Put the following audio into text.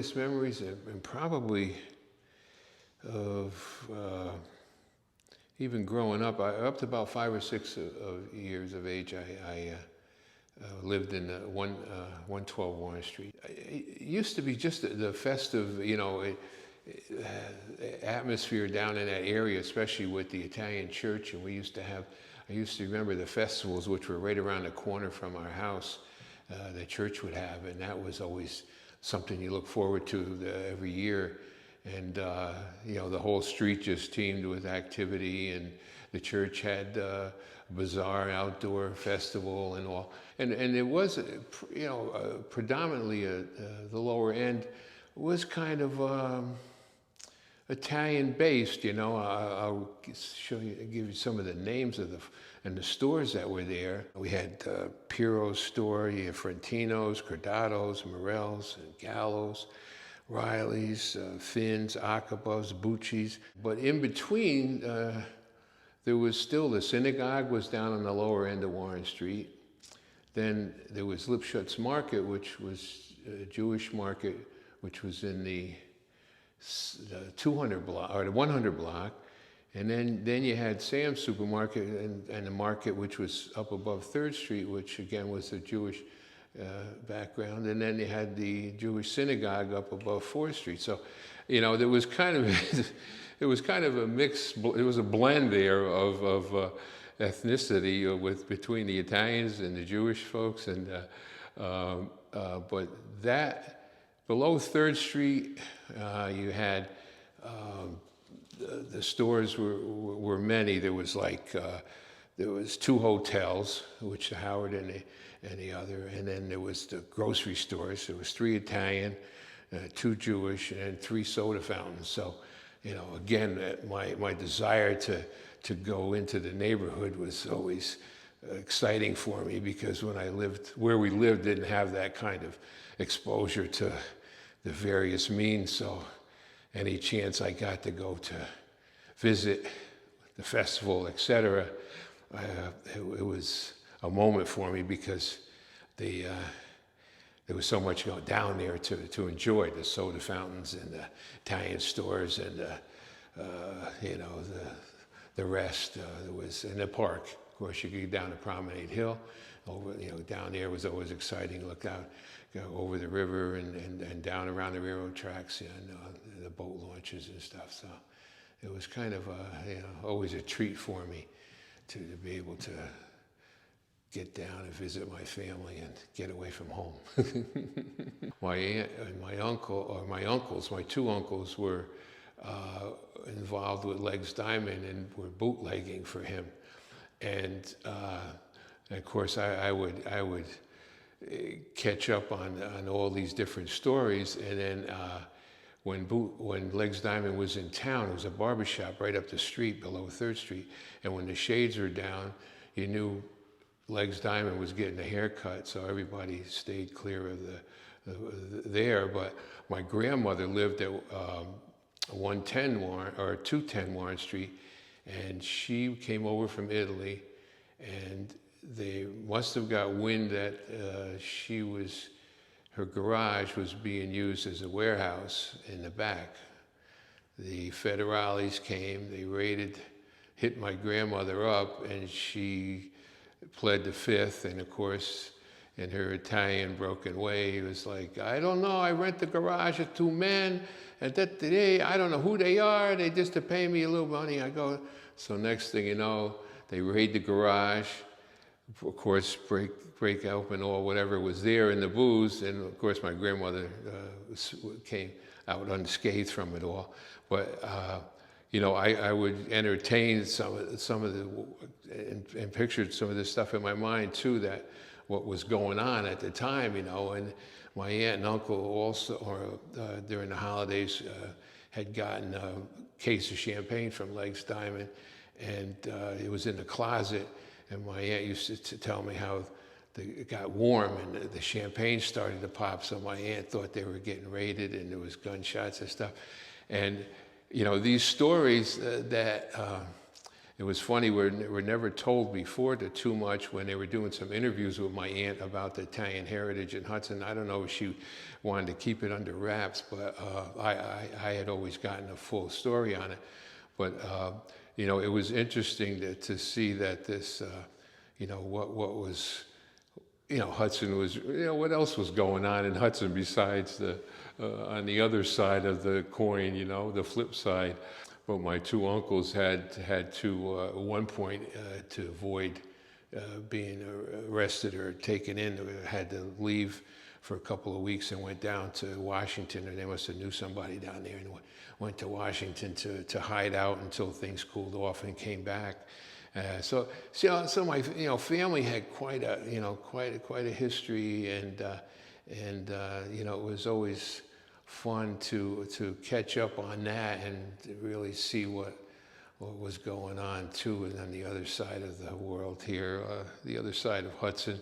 earliest memories, and probably of even growing up, up to about 5 or 6 years of age, I lived in 112 Warren Street. It used to be just the festive, atmosphere down in that area, especially with the Italian church. And I used to remember the festivals, which were right around the corner from our house, the church would have, and that was always something you look forward to every year. And the whole street just teemed with activity, and the church had a bazaar, outdoor festival, and all. And it was, predominantly the lower end was kind of Italian-based. I'll give you some of the names of the stores that were there. We had Piro's store, you had Frentino's, Cordato's, Morel's, and Gallo's, Riley's, Finn's, Acabas, Bucci's. But in between, there was still the synagogue was down on the lower end of Warren Street. Then there was Lipschutz Market, which was a Jewish market, which was in the 200 block or the 100 block. And then you had Sam's Supermarket and the market, which was up above 3rd Street, which again was a Jewish background. And then you had the Jewish synagogue up above 4th Street. So, there was kind of it was kind of a mix. It was a blend there of ethnicity between the Italians and the Jewish folks. And but that below 3rd Street, you had. The stores were many. There was there was 2 hotels, which the Howard and the other, and then there was the grocery stores. There was 3 Italian, 2 Jewish, and 3 soda fountains. So, again, my desire to go into the neighborhood was always exciting for me, because where we lived didn't have that kind of exposure to the various means. So any chance I got to go to visit the festival, etc., it was a moment for me, because there was so much going down there to enjoy, the soda fountains and the Italian stores and the rest. There was in the park. Of course, you could go down to Promenade Hill. Down there was always exciting. Look out, over the river and down around the railroad tracks, and the boat launches and stuff. So it was kind of always a treat for me to be able to get down and visit my family and get away from home. My aunt and my uncles, my 2 uncles were involved with Legs Diamond and were bootlegging for him. And of course, I would catch up on all these different stories. And then when Legs Diamond was in town, it was a barbershop right up the street below 3rd Street. And when the shades were down, you knew Legs Diamond was getting a haircut, so everybody stayed clear of there. But my grandmother lived at 110 Warren, or 210 Warren Street, and she came over from Italy, and they must have got wind that her garage was being used as a warehouse in the back. The federales came, they hit my grandmother up, and she pled the 5th, and of course, in her Italian broken way, he was like, I don't know, I rent the garage to 2 men, and I don't know who they are, they just to pay me a little money. I go, so next thing you know, they raid the garage, of course, break open all whatever was there in the booze, and of course my grandmother came out unscathed from it all. But I would entertain some of the and pictured some of this stuff in my mind too, that what was going on at the time, and my aunt and uncle also, during the holidays, had gotten a case of champagne from Legs Diamond, and it was in the closet. And my aunt used to tell me how it got warm and the champagne started to pop. So my aunt thought they were getting raided and there was gunshots and stuff. And these stories it it was funny, we're never told before too much when they were doing some interviews with my aunt about the Italian heritage in Hudson. I don't know if she wanted to keep it under wraps, but I had always gotten a full story on it. But, you know, it was interesting to see that this, you know, what was, you know, Hudson was, you know, what else was going on in Hudson besides the, on the other side of the coin, you know, the flip side. But my two uncles had to, at one point, to avoid being arrested or taken in, had to leave for a couple of weeks and went down to Washington, or they must have knew somebody down there, and went to Washington to hide out until things cooled off and came back. So my family had quite a history, and you know, it was always fun to catch up on that and to really see what was going on too, and on the other side of the world here, the other side of Hudson.